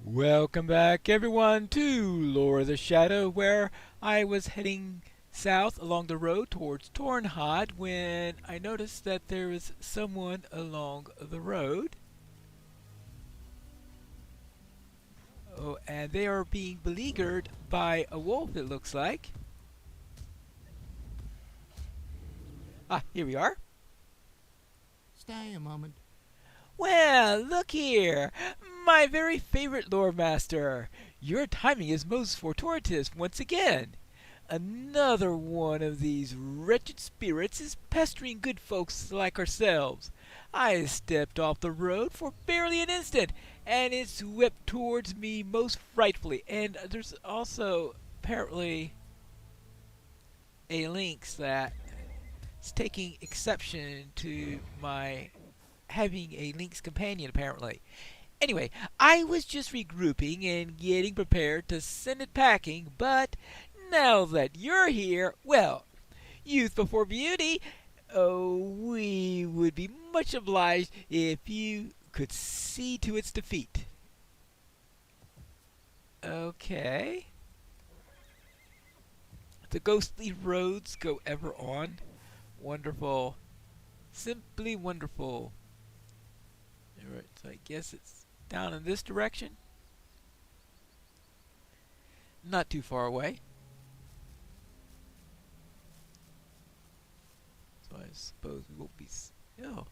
Welcome back, everyone, to Lore of the Shadow, where I was heading south along the road towards Tornhod when I noticed that there was someone along the road. Oh, and they are being beleaguered by a wolf, it looks like. Ah, here we are. Stay a moment. Well, look here, my very favorite lore master. Your timing is most fortuitous once again. Another one of these wretched spirits is pestering good folks like ourselves. I stepped off the road for barely an instant, and it swept towards me most frightfully. And there's also apparently a lynx that is taking exception to my having a lynx companion, apparently. Anyway, I was just regrouping and getting prepared to send it packing, but now that you're here, well, youth before beauty, oh, we would be much obliged if you could see to its defeat. Okay. The ghostly roads go ever on. Wonderful. Simply wonderful. Alright, so I guess it's down in this direction. Not too far away. So I suppose we won't be... Oh.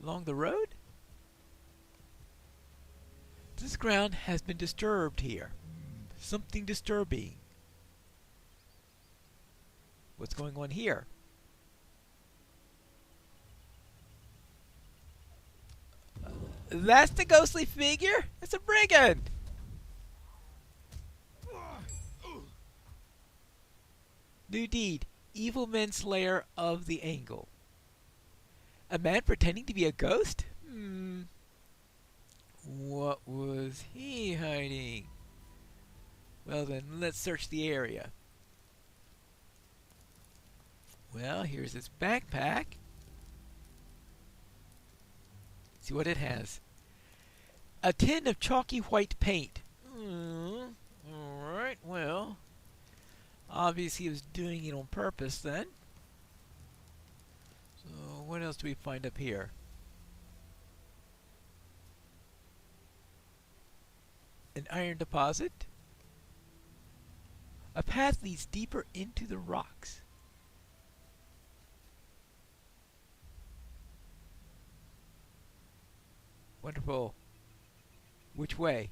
Along the road? This ground has been disturbed here. Something disturbing. What's going on here? That's the ghostly figure? It's a brigand! New deed. Evil men slayer of the angle. A man pretending to be a ghost? What was he hiding? Well then, let's search the area. Well, here's his backpack. See what it has. A tin of chalky white paint. Alright, well. Obviously he was doing it on purpose then. So what else do we find up here? An iron deposit. A path leads deeper into the rocks. Wonderful. Which way?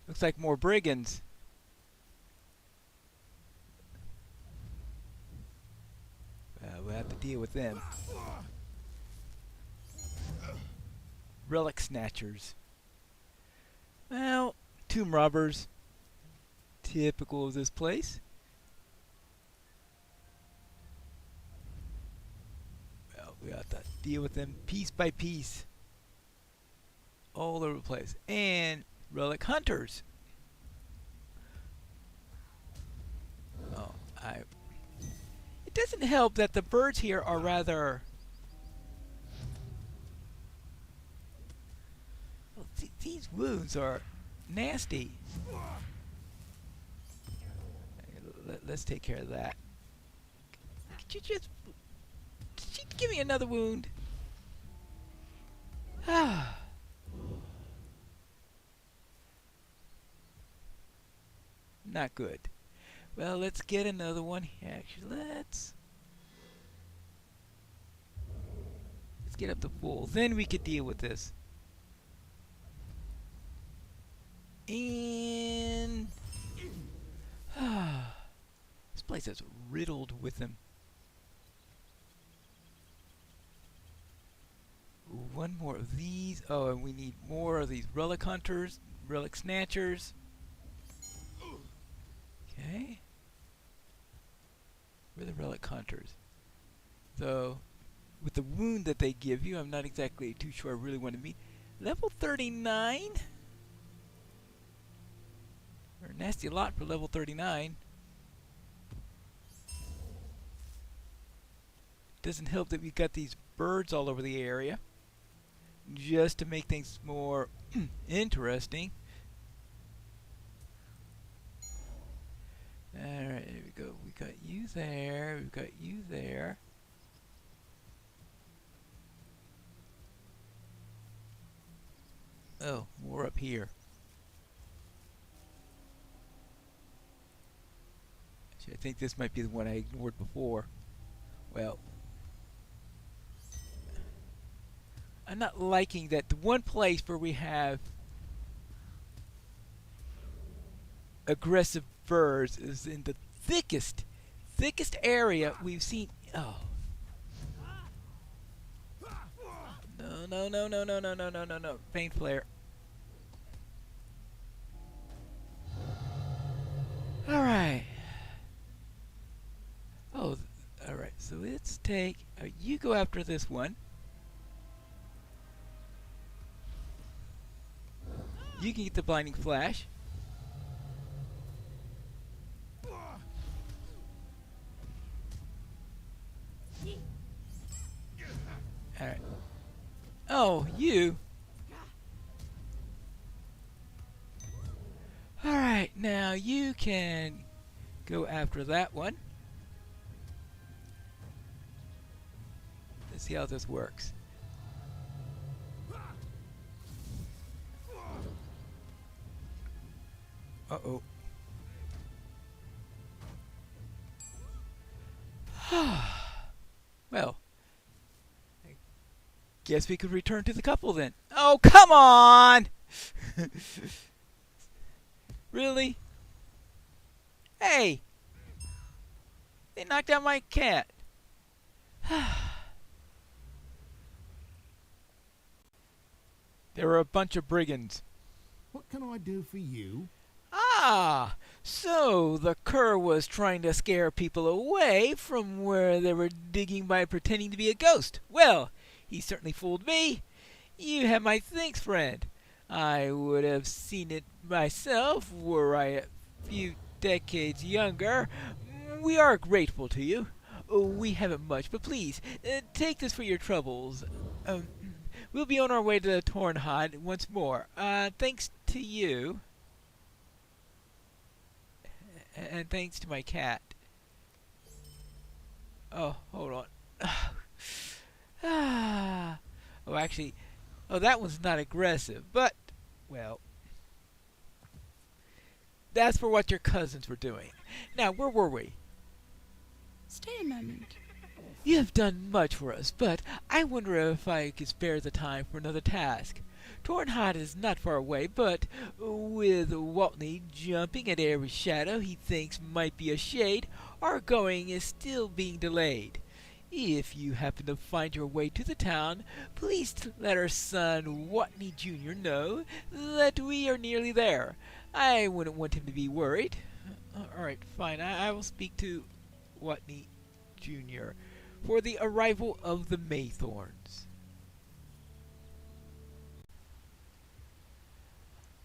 Looks like more brigands. We'll have to deal with them. Relic snatchers. Well, tomb robbers. Typical of this place. Well, we have to deal with them piece by piece. All over the place. And relic hunters. Oh, it doesn't help that the birds here are rather... Well, these wounds are nasty. Let's take care of that. Could you just give me another wound? Not good. Well, let's get another one. Actually, let's get up to full. Then we could deal with this. And this place is riddled with them. One more of these. Oh, and we need more of these relic hunters, relic snatchers. Okay. Where are the relic hunters? So, with the wound that they give you, I'm not exactly too sure I really want to meet. Level 39? Or a nasty lot for level 39. Doesn't help that we've got these birds all over the area. Just to make things more interesting. Alright, here we go. We got you there. We've got you there. Oh, more up here. Actually, I think this might be the one I ignored before. Well, I'm not liking that the one place where we have aggressive birds is in the thickest area we've seen. Oh. No. Paint flare. Alright. Oh, alright. So let's take... you go after this one. You can get the blinding flash. Alright. Oh, you. Alright, now you can go after that one. Let's see how this works. Uh-oh. Well, I guess we could return to the couple then. Oh, come on! Really? Hey! They knocked out my cat. They were a bunch of brigands. What can I do for you? Ah, so the cur was trying to scare people away from where they were digging by pretending to be a ghost. Well, he certainly fooled me. You have my thanks, friend. I would have seen it myself were I a few decades younger. We are grateful to you. We haven't much, but please, take this for your troubles. We'll be on our way to Tornhod once more. Thanks to you. And thanks to my cat. Oh, hold on. Oh, actually, that one's not aggressive, but, well, that's for what your cousins were doing. Now, where were we? Stay a moment. You have done much for us, but I wonder if I could spare the time for another task. Tornhod is not far away, but with Waltney jumping at every shadow he thinks might be a shade, our going is still being delayed. If you happen to find your way to the town, please let our son Waltney Jr. know that we are nearly there. I wouldn't want him to be worried. Alright, fine. I will speak to Waltney Jr. for the arrival of the Maythorns.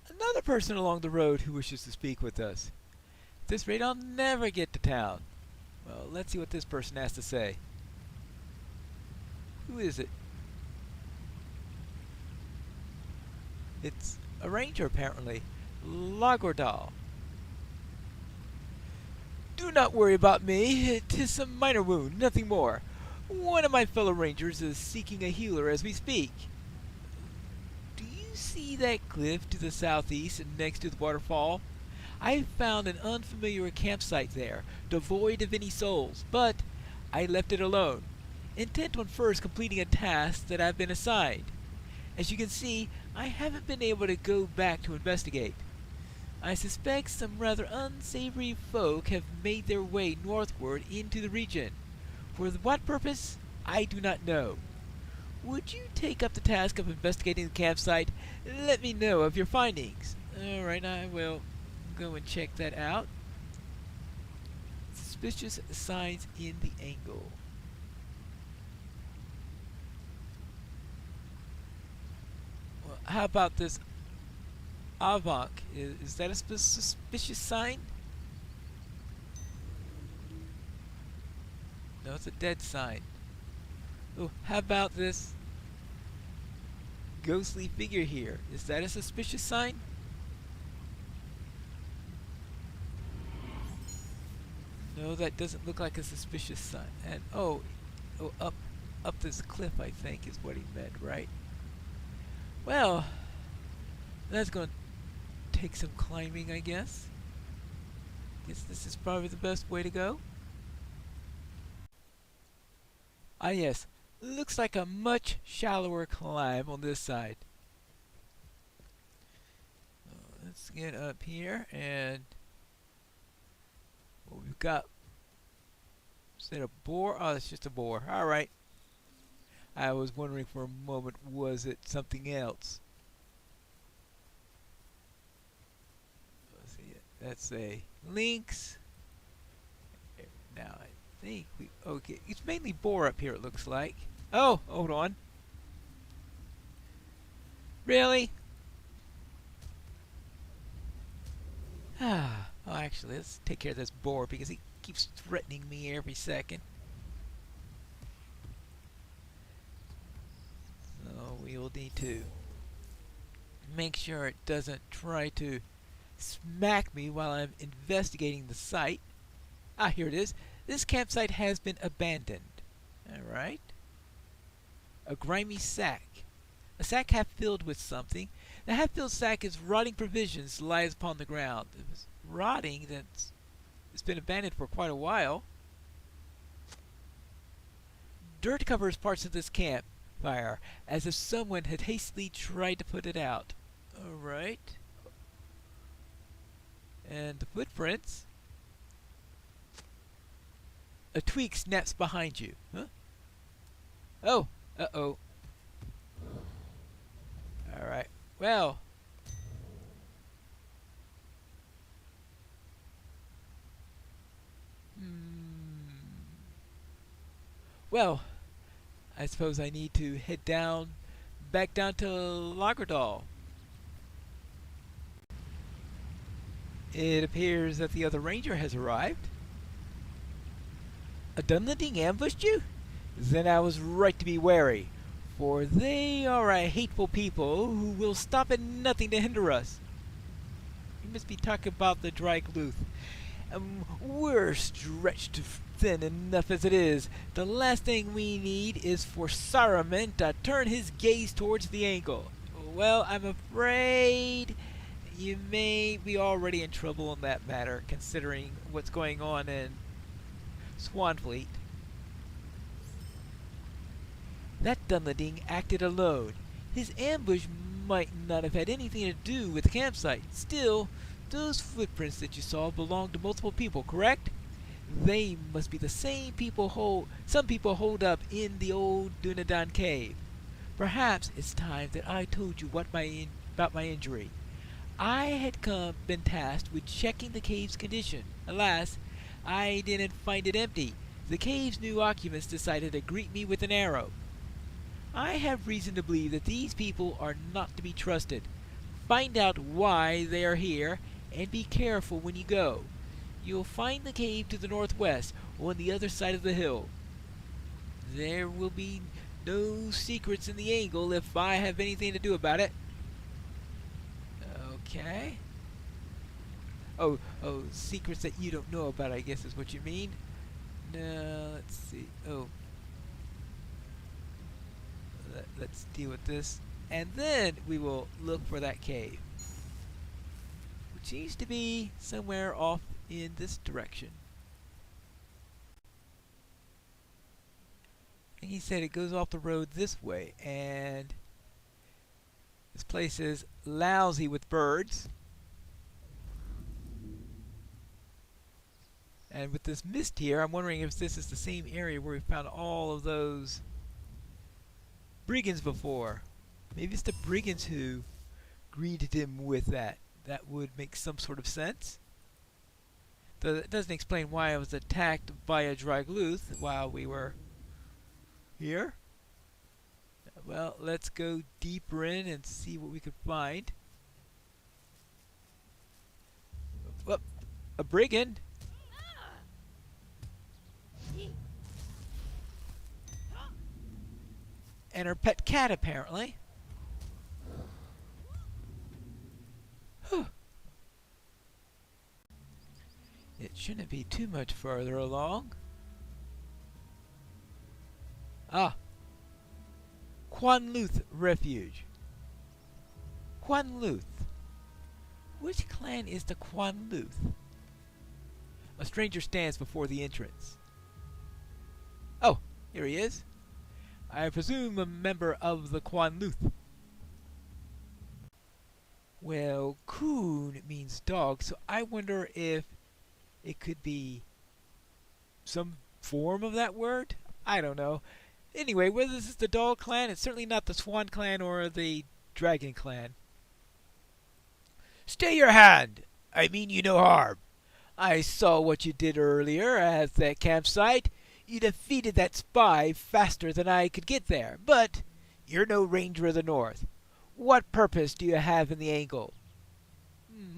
Another person along the road who wishes to speak with us. At this rate, I'll never get to town. Well, let's see what this person has to say. Who is it? It's a ranger, apparently. Lagordal. Do not worry about me. 'Tis some minor wound, nothing more. One of my fellow rangers is seeking a healer as we speak. Do you see that cliff to the southeast and next to the waterfall? I found an unfamiliar campsite there, devoid of any souls, but I left it alone, intent on first completing a task that I've been assigned. As you can see, I haven't been able to go back to investigate. I suspect some rather unsavory folk have made their way northward into the region. For what purpose, I do not know. Would you take up the task of investigating the campsite? Let me know of your findings. Alright, I will go and check that out. Suspicious signs in the angle. Well, how about this Avonk? Is that a suspicious sign? No, it's a dead sign. Oh, how about this ghostly figure here? Is that a suspicious sign? No, that doesn't look like a suspicious sign. And oh, up this cliff, I think is what he meant, right? Well, that's going to take some climbing, I guess. Guess this is probably the best way to go. Ah, yes. Looks like a much shallower climb on this side. Let's get up here and what we've got. Is that a boar? Oh, it's just a boar. Alright. I was wondering for a moment, was it something else? Let's see. That's a lynx. Now I think we okay. It's mainly boar up here. It looks like. Oh, hold on. Really? Ah. Oh, actually, let's take care of this boar because he keeps threatening me every second. So we'll need to make sure it doesn't try to smack me while I'm investigating the site. Ah, here it is. This campsite has been abandoned. Alright. A grimy sack. A sack half filled with something. The half-filled sack is rotting provisions lies upon the ground. It was rotting. It's been abandoned for quite a while. Dirt covers parts of this campfire, as if someone had hastily tried to put it out. Alright. And the footprints. A twig snaps behind you. Huh? Oh. Uh-oh. Alright. Well. Well, I suppose I need to head back down to Lagerdal. It appears that the other ranger has arrived. A Dunlending ambushed you? Then I was right to be wary, for they are a hateful people who will stop at nothing to hinder us. You must be talking about the dry Gluth. We're stretched thin enough as it is. The last thing we need is for Saruman to turn his gaze towards the angle. Well, I'm afraid you may be already in trouble in that matter, considering what's going on in Swanfleet. That Dunlending acted alone. His ambush might not have had anything to do with the campsite. Still, those footprints that you saw belong to multiple people, correct? They must be the same people some people hold up in the old Dunedain cave. Perhaps it's time that I told you about my injury. I had been tasked with checking the cave's condition. Alas, I didn't find it empty. The cave's new occupants decided to greet me with an arrow. I have reason to believe that these people are not to be trusted. Find out why they are here, and be careful when you go. You'll find the cave to the northwest, on the other side of the hill. There will be no secrets in the angle if I have anything to do about it. Okay. Oh, secrets that you don't know about, I guess is what you mean. No, let's see. Oh. Let's deal with this. And then we will look for that cave, which seems to be somewhere off in this direction. And he said it goes off the road this way, and this place is lousy with birds. And with this mist here, I'm wondering if this is the same area where we found all of those brigands before. Maybe it's the brigands who greeted him with that. That would make some sort of sense. Though it doesn't explain why I was attacked by a dry Gluth while we were here. Well, let's go deeper in and see what we can find. Well, a brigand. And her pet cat, apparently. Whew. It shouldn't be too much further along. Ah. Quanluth Refuge. Quanluth. Which clan is the Quanluth? A stranger stands before the entrance. Oh, here he is. I presume a member of the Quanluth. Well, coon means dog, so I wonder if it could be some form of that word? I don't know. Anyway, whether this is the dog clan, it's certainly not the swan clan or the dragon clan. Stay your hand! I mean you no harm. I saw what you did earlier at that campsite. You defeated that spy faster than I could get there, but you're no ranger of the north. What purpose do you have in the angle?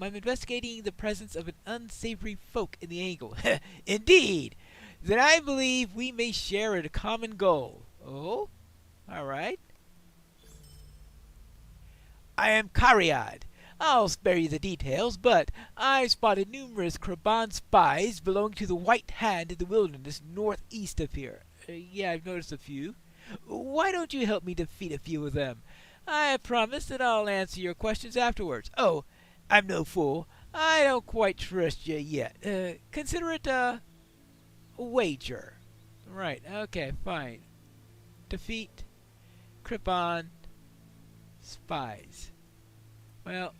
I'm investigating the presence of an unsavory folk in the angle. Indeed! Then I believe we may share a common goal. Oh? Alright. I am Cariad. I'll spare you the details, but I spotted numerous Kraban spies belonging to the White Hand in the wilderness northeast of here. Yeah, I've noticed a few. Why don't you help me defeat a few of them? I promise that I'll answer your questions afterwards. Oh, I'm no fool. I don't quite trust you yet. Consider it a wager. Right, okay, fine. Defeat Kraban spies. Well,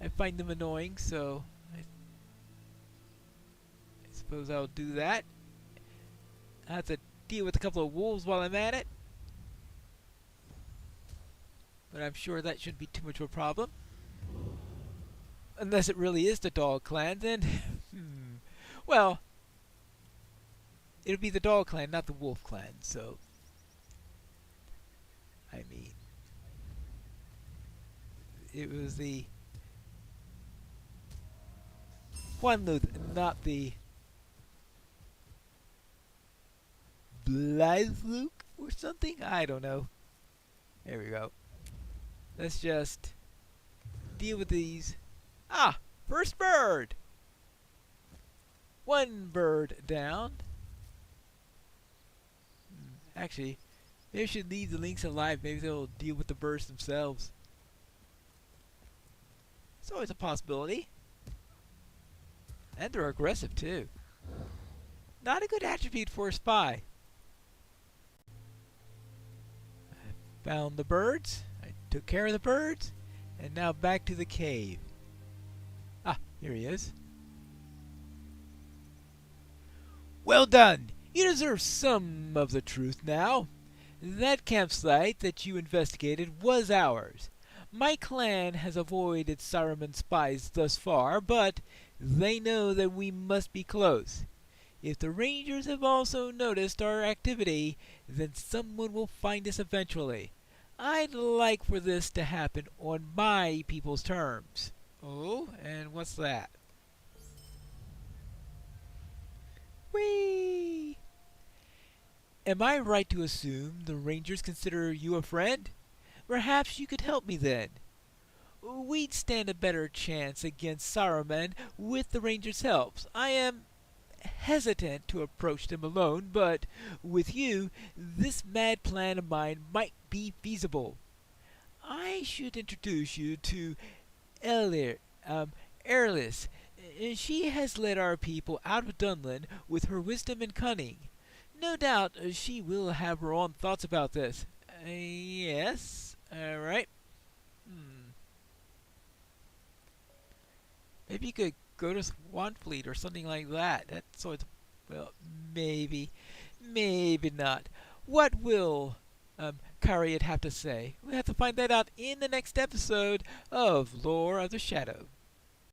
I find them annoying, so I suppose I'll do that. I have to deal with a couple of wolves while I'm at it. But I'm sure that shouldn't be too much of a problem. Unless it really is the dog clan, then... Well, it'll be the dog clan, not the wolf clan, so... I mean... It was the... Quanluth, not the... Blythe or something? I don't know. There we go. Let's just deal with these. Ah! First bird! One bird down. Actually, maybe I should leave the lynx alive. Maybe they'll deal with the birds themselves. It's always a possibility. And they're aggressive too. Not a good attribute for a spy. I found the birds. I took care of the birds. And now back to the cave. Ah, here he is. Well done! You deserve some of the truth now. That campsite that you investigated was ours. My clan has avoided Saruman's spies thus far, but they know that we must be close. If the Rangers have also noticed our activity, then someone will find us eventually. I'd like for this to happen on my people's terms. Oh, and what's that? Whee! Am I right to assume the Rangers consider you a friend? Perhaps you could help me then. We'd stand a better chance against Saruman with the Rangers' help. I am hesitant to approach them alone, but with you, this mad plan of mine might be feasible. I should introduce you to Erlis. She has led our people out of Dunland with her wisdom and cunning. No doubt she will have her own thoughts about this. Yes, alright. Maybe you could go to Swanfleet or something like that. That's always, well, maybe not. What will Cariad have to say? We'll have to find that out in the next episode of Lore of the Shadow.